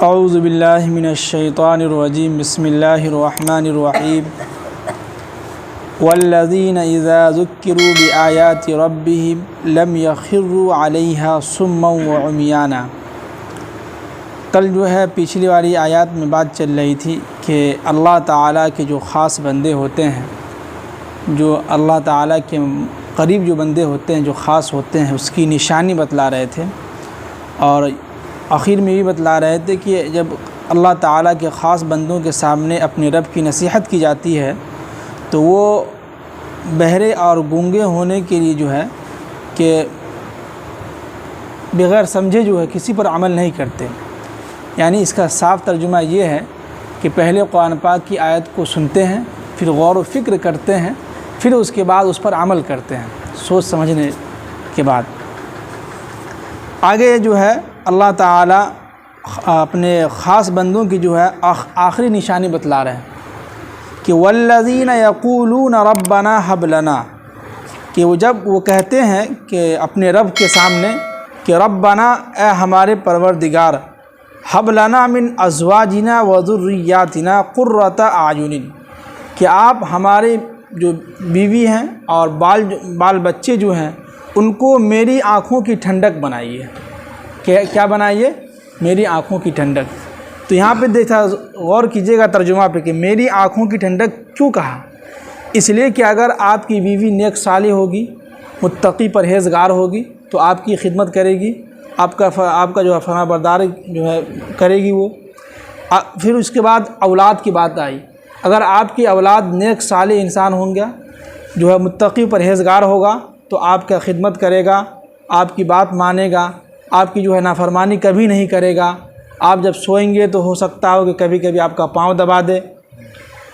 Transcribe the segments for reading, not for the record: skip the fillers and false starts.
औज़ु बिल्लाहि मिनश्शैतानिर्रजीम बिस्मिल्लाहिर्रहमानिर्रहीम वल्लज़ीना इज़ा ज़ुक्किरू बिआयाति रब्बिहिम लम यख़िर्रू अलैहा सुम्मन व उम्याना। कल जो है पिछली वाली आयत में बात चल रही थी कि अल्लाह ताला के जो ख़ास बंदे होते हैं, जो अल्लाह ताला के करीब जो बंदे होते हैं, जो ख़ास होते हैं, उसकी निशानी बतला रहे थे। और आखिर में भी बतला रहे थे कि जब अल्लाह ताला के ख़ास बंदों के सामने अपने रब की नसीहत की जाती है तो वो बहरे और गूंगे होने के लिए जो है कि बग़ैर समझे जो है किसी पर अमल नहीं करते। यानी इसका साफ़ तर्जुमा ये है कि पहले कुरान पाक की आयत को सुनते हैं, फिर गौर व फ़िक्र करते हैं, फिर उसके बाद उस पर अमल करते हैं सोच समझने के बाद। आगे जो है अल्लाह ताला अपने ख़ास बंदों की जो है आखिरी निशानी बतला रहे हैं कि वल्लज़ीना यक़ूलूना रब्बना हब लना, कि वो जब वो कहते हैं कि अपने रब के सामने कि रब्बना ए हमारे परवरदिगार, हब लना मिन अज़वाजिना व ज़ुर्रिय्यातिना क़ुर्रता आयुनिन, कि आप हमारे जो बीवी हैं और बाल बच्चे जो हैं उनको मेरी आँखों की ठंडक बनाइए। क्या बनाइए? मेरी आँखों की ठंडक। तो यहाँ पे देखा, गौर कीजिएगा तर्जुमा पे कि मेरी आँखों की ठंडक क्यों कहा। इसलिए कि अगर आपकी बीवी नेक सालिह होगी, मुत्तकी परहेज़गार होगी तो आपकी खिदमत करेगी, आपका जो है फरमाबरदारी जो है करेगी वो। फिर उसके बाद औलाद की बात आई। अगर आपकी औलाद नेक सालिह इंसान होंगे, जो है मुत्तकी परहेज़गार होगा तो आपका खिदमत करेगा, आपकी बात मानेगा, आपकी जो है नाफरमानी कभी नहीं करेगा। आप जब सोएंगे तो हो सकता हो कि कभी कभी आपका पाँव दबा दे।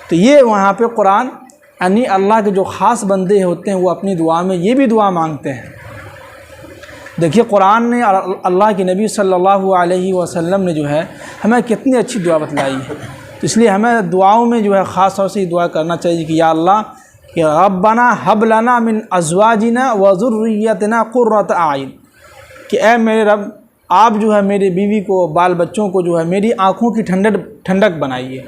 तो ये वहाँ पे कुरान यानी अल्लाह के जो ख़ास बंदे होते हैं वो अपनी दुआ में ये भी दुआ मांगते हैं। देखिए कुरान ने अल्लाह के नबी सल्लल्लाहु अलैहि वसल्लम ने जो है हमें कितनी अच्छी दुआ बतलाई है। तो इसलिए हमें दुआओं में जो है ख़ास तौर से दुआ करना चाहिए कि या अल्लाह कि रब्बना हब लना मिन अज़वाजिना व ज़ुर्रिय्यातिना क़ुर्रता आयुन, कि ऐ मेरे रब, आप जो है मेरे बीवी को, बाल बच्चों को जो है मेरी आँखों की ठंडक बनाइए।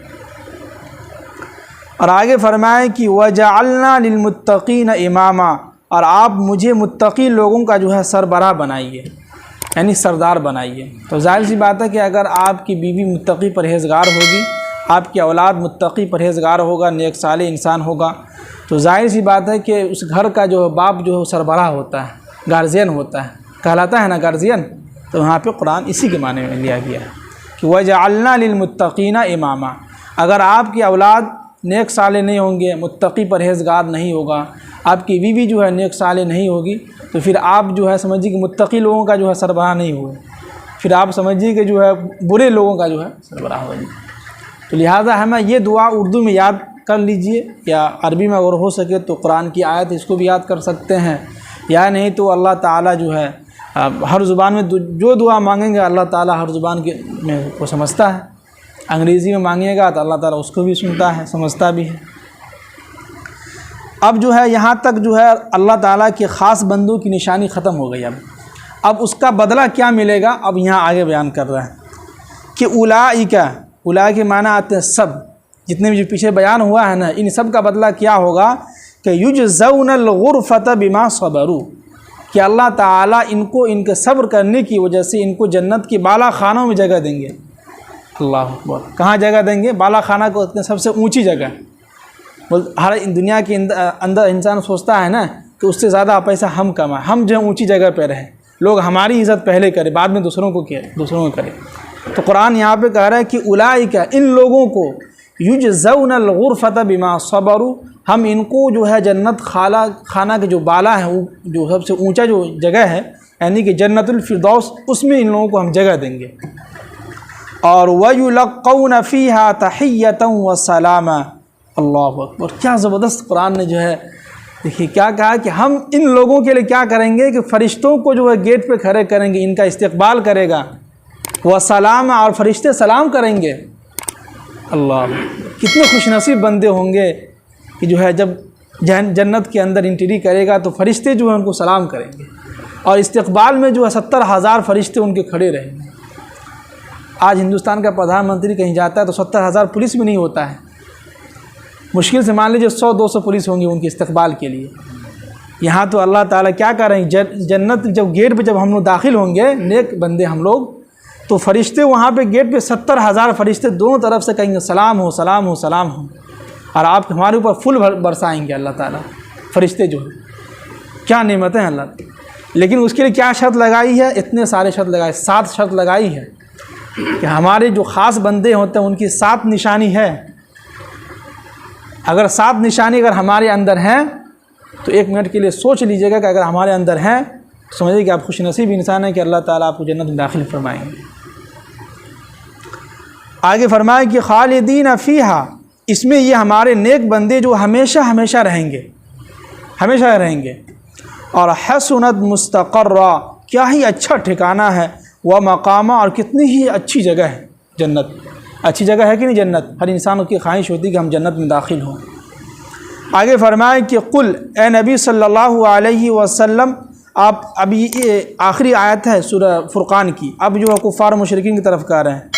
और आगे फरमाए कि वजअलना लिलमुत्तक़ीना इमामा, और आप मुझे मुत्तकी लोगों का जो है सरबराह बनाइए, यानी सरदार बनाइए। तो जाहिर सी बात है कि अगर आपकी बीवी मुत्तकी परहेज़गार होगी, आपकी औलाद मुत्तकी परहेज़गार होगा, नेक सालिह इंसान होगा, तो जाहिर सी बात है कि उस घर का जो बाप जो है सरबराह होता है, गार्जियन होता है, कहलाता है ना गार्जियन। तो यहाँ पे कुरान इसी के माने में लिया गया है कि वजअलना लिलमुत्तक़ीना इमामा। अगर आपकी औलाद नेक साले नहीं होंगे, मुत्तकी परहेज़गार नहीं होगा, आपकी बीवी जो है नेक साले नहीं होगी, तो फिर आप जो है समझिए कि मुत्तकी लोगों का जो है सरबराह नहीं हुए, फिर आप समझिए कि जो है बुरे लोगों का जो है सरबराह होगी। तो लिहाजा हमें ये दुआ उर्दू में याद कर लीजिए, या अरबी में अगर हो सके तो कुरान की आयत इसको भी याद कर सकते हैं, या नहीं तो अल्लाह ताला जो है हर ज़ुबान में जो दुआ मांगेंगे अल्लाह ताला हर ज़ुबान के में को समझता है। अंग्रेज़ी में मांगिएगा तो अल्लाह ताला उसको भी सुनता है, समझता भी है। अब जो है यहाँ तक जो है अल्लाह ताला के ख़ास बंदों की निशानी ख़त्म हो गई। अब उसका बदला क्या मिलेगा, अब यहाँ आगे बयान कर रहा है कि उलाइका के माना आते हैं सब, जितने भी जो पीछे बयान हुआ है ना, इन सब का बदला क्या होगा कि युजज़ौनल गुरफ़त बिमा सबरू, कि अल्लाह ताला इनको इनके सब्र करने की वजह से इनको जन्नत की बाला खानों में जगह देंगे। अल्लाह अकबर। कहाँ जगह देंगे? बाला खाना को सबसे ऊंची जगह। हर दुनिया के अंदर इंसान सोचता है ना कि उससे ज़्यादा पैसा हम कमाएं, हम जो ऊंची जगह पर रहें, लोग हमारी इज़्ज़त पहले करें, बाद में दूसरों को करें। तो कुरान यहाँ पर कह रहा है कि उलाइका, इन लोगों को, युजज़ौनल गुरफ़त बिमा सबरू, हम इनको जो है जन्नत खाना के जो बाला है, जो सबसे ऊंचा जो जगह है, यानी कि जन्नतुल फिरदौस, उसमें इन लोगों को हम जगह देंगे। और वयुलक़ौन फ़ीहा तहिय्यतन व सलामा। अल्लाहु अकबर। क्या ज़बरदस्त कुरान ने जो है देखिए क्या कहा कि हम इन लोगों के लिए क्या करेंगे कि फ़रिश्तों को जो है गेट पे खड़े करेंगे, इनका इस्तकबाल करेगा, व सलामा, और फ़रिश्ते सलाम करेंगे। अल्लाह, कितने खुशनसीब बंदे होंगे कि जो है जब जन्नत के अंदर एंट्री करेगा तो फ़रिश्ते जो है उनको सलाम करेंगे, और इस्तकबाल में जो है 70,000 फ़रिश्ते उनके खड़े रहेंगे। आज हिंदुस्तान का प्रधानमंत्री कहीं जाता है तो 70,000 पुलिस भी नहीं होता है, मुश्किल से मान लीजिए 100-200 पुलिस होंगी उनके इस्तकबाल के लिए। यहाँ तो अल्लाह ताला क्या कर रहे हैं, जन्नत जब गेट पे जब हम लोग दाखिल होंगे नेक बंदे हम लोग, तो फरिश्ते वहाँ पे गेट पे 70,000 फरिश्ते दोनों तरफ से कहेंगे सलाम हो सलाम हो सलाम हो, और आप हमारे ऊपर फूल बरसाएंगे अल्लाह ताला फरिश्ते जो है। क्या नेमत है अल्लाह। लेकिन उसके लिए क्या शर्त लगाई है, इतने सारे शर्त लगाए, 7 शर्त लगाई है कि हमारे जो ख़ास बंदे होते हैं उनकी 7 निशानी है। अगर 7 निशानी अगर हमारे अंदर हैं तो 1 मिनट के लिए सोच लीजिएगा कि अगर हमारे अंदर हैं समझिए कि आप खुशनसीब इंसान हैं कि अल्लाह ताला आपको जन्नत में दाखिल फरमाएंगे। आगे फरमाए कि खालिदीन फ़ीहा, इसमें ये हमारे नेक बंदे जो हमेशा हमेशा रहेंगे, हमेशा रहेंगे। और हसनत मुस्तक़र्रा, क्या ही अच्छा ठिकाना है, व मकामा, और कितनी ही अच्छी जगह है जन्नत। अच्छी जगह है कि नहीं जन्नत, हर इंसान की ख्वाहिश होती है कि हम जन्नत में दाखिल हों। आगे फरमाए कि कुल ए नबी सल्लल्लाहु अलैहि वसल्लम, आप अभी ये आखिरी आयत है सूरह फुरक़ान की, अब जो है कुफ़ार मुशरिकीन की तरफ कह रहे हैं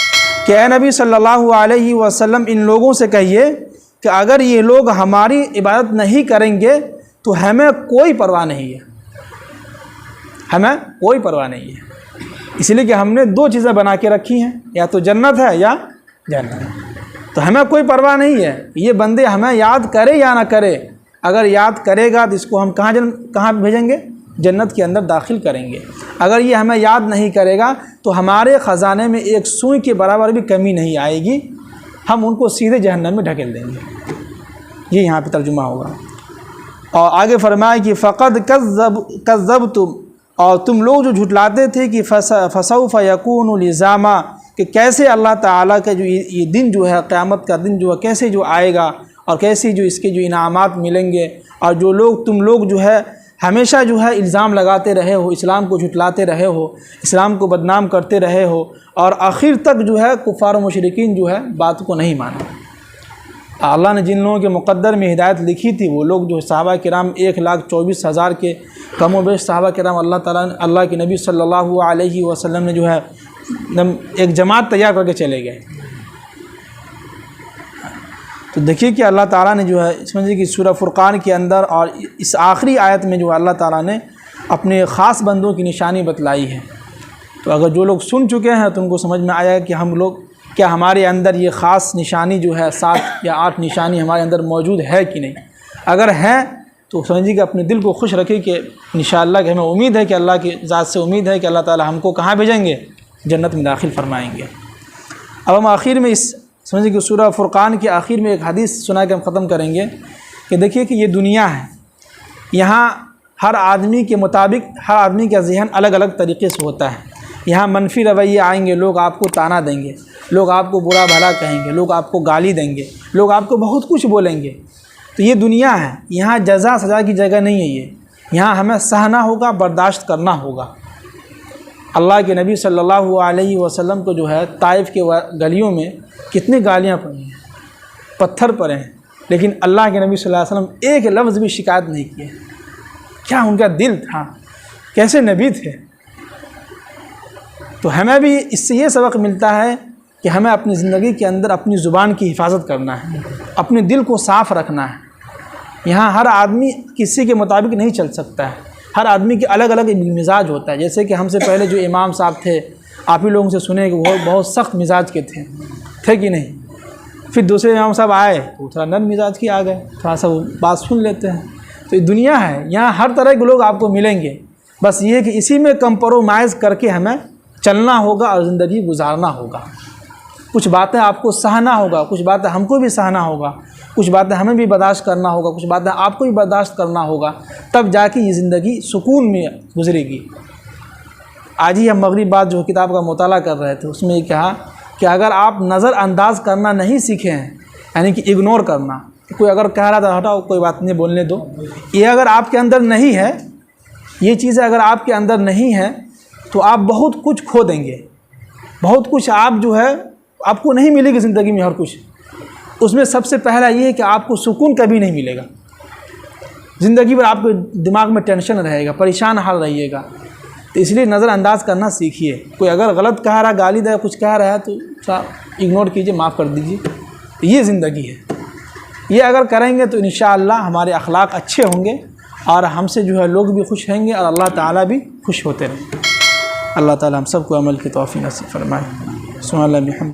कि ए नबी सल्लल्लाहु अलैहि वसल्लम इन लोगों से कहिए कि अगर ये लोग हमारी इबादत नहीं करेंगे तो हमें कोई परवाह नहीं है, हमें कोई परवाह नहीं है। इसलिए कि हमने 2 चीज़ें बना के रखी हैं, या तो जन्नत है या जन्नत, तो हमें कोई परवाह नहीं है। ये बंदे हमें याद करे या ना करे, अगर याद करेगा तो इसको हम कहाँ भेजेंगे, जन्नत के अंदर दाखिल करेंगे। अगर ये हमें याद नहीं करेगा तो हमारे ख़जाने में एक सुई के बराबर भी कमी नहीं आएगी, हम उनको सीधे जहन्नम में ढकेल देंगे। ये यहाँ पे तर्जुमा होगा। और आगे फरमाए कि फ़क़द कज़्ज़ब तुम, और तुम लोग जो झुटलाते थे कि फसौफ यकूनु लिज़ामा, कि कैसे अल्लाह ताला का जो ये दिन जो है क़यामत का दिन जो है कैसे जो आएगा, और कैसे जो इसके जो इनामात मिलेंगे। और जो लोग तुम लोग जो है हमेशा जो है इल्ज़ाम लगाते रहे हो, इस्लाम को झुटलाते रहे हो, इस्लाम को बदनाम करते रहे हो, और आखिर तक जो है कुफ़ार मुशरिकीन जो है बात को नहीं माना। अल्लाह ने जिन लोगों के मुक़द्दर में हिदायत लिखी थी वो लोग जो सहाबा किराम 1,24,000 के कम व बेश सहाबा किराम अल्लाह के नबी सल्लल्लाहु अलैहि वसल्लम ने जो है एक जमात तैयार करके चले गए। तो देखिए कि अल्लाह ताला ने जो है समझिए कि सूरह फुरक़ान के अंदर और इस आखिरी आयत में जो अल्लाह ताला ने अपने ख़ास बंदों की निशानी बतलाई है। तो अगर जो लोग सुन चुके हैं तो उनको समझ में आया कि हम लोग क्या हमारे अंदर ये ख़ास निशानी जो है 7 या 8 निशानी हमारे अंदर मौजूद है कि नहीं। अगर हैं तो समझिए कि अपने दिल को खुश रखें कि इंशाअल्लाह कि हमें उम्मीद है कि अल्लाह की ज़ात से उम्मीद है कि अल्लाह ताला हमको कहाँ भेजेंगे, जन्नत में दाखिल फरमाएंगे। अब हम आखिर में इस समझिए कि सूरह फुरक़ान के आखिर में एक हदीस सुना के हम ख़त्म करेंगे कि देखिए कि ये दुनिया है, यहाँ हर आदमी के मुताबिक हर आदमी का ज़हन अलग अलग तरीक़े से होता है। यहाँ मनफी रवैये आएंगे, लोग आपको ताना देंगे, लोग आपको बुरा भला कहेंगे, लोग आपको गाली देंगे, लोग आपको बहुत कुछ बोलेंगे। तो ये दुनिया है, यहाँ जज़ा सज़ा की जगह नहीं है ये। यहाँ हमें सहना होगा, बर्दाश्त करना होगा। अल्लाह के नबी सल्लल्लाहु अलैहि वसल्लम को जो है ताइफ के गलियों में कितनी गालियाँ पड़ी हैं, पत्थर पड़े हैं, लेकिन अल्लाह के नबी सल्लल्लाहु अलैहि वसल्लम एक लफ्ज़ भी शिकायत नहीं किए। क्या उनका दिल था, कैसे नबी थे। तो हमें भी इससे ये सबक मिलता है कि हमें अपनी ज़िंदगी के अंदर अपनी ज़ुबान की हिफाजत करना है, अपने दिल को साफ़ रखना है। यहाँ हर आदमी किसी के मुताबिक नहीं चल सकता है, हर आदमी के अलग अलग मिजाज होता है। जैसे कि हमसे पहले जो इमाम साहब थे, आप ही लोगों से सुने कि वो बहुत सख्त मिजाज के थे कि नहीं। फिर दूसरे इमाम साहब आए तो थोड़ा नर्म मिजाज के आ गए, थोड़ा सा बात सुन लेते हैं। तो ये दुनिया है, यहाँ हर तरह के लोग आपको मिलेंगे। बस ये है कि इसी में कंप्रोमाइज़ करके हमें चलना होगा और ज़िंदगी गुजारना होगा। कुछ बातें आपको सहना होगा, कुछ बातें हमको भी सहना होगा, कुछ बातें हमें भी बर्दाश्त करना होगा, कुछ बातें आपको भी बर्दाश्त करना होगा, तब जाके ये ज़िंदगी सुकून में गुजरेगी। आज ही हम मगरिब बाद जो किताब का मुताला कर रहे थे उसमें ये कहा कि अगर आप नज़रअंदाज करना नहीं सीखे हैं, यानी कि इग्नोर करना, कोई अगर कह रहा था हटाओ कोई बात नहीं बोलने दो, ये अगर आपके अंदर नहीं है, ये चीज़ें अगर आपके अंदर नहीं है तो आप बहुत कुछ खो देंगे। बहुत कुछ आप जो है आपको नहीं मिलेगी ज़िंदगी में हर कुछ। उसमें सबसे पहला ये है कि आपको सुकून कभी नहीं मिलेगा। ज़िंदगी भर आपके दिमाग में टेंशन रहेगा, परेशान हाल रहिएगा। तो इसलिए नज़रअंदाज करना सीखिए। कोई अगर गलत कह रहा, गाली दे, कुछ कह रहा है तो इग्नोर कीजिए, माफ़ कर दीजिए। ये ज़िंदगी है। ये अगर करेंगे तो इंशाअल्लाह हमारे अखलाक अच्छे होंगे और हमसे जो है लोग भी खुश रहेंगे और अल्लाह ताला भी खुश होते रहेंगे। अल्लाह ताला हम सबको अमल की तौफीक नसीब फरमाए। सुभान अल्लाह।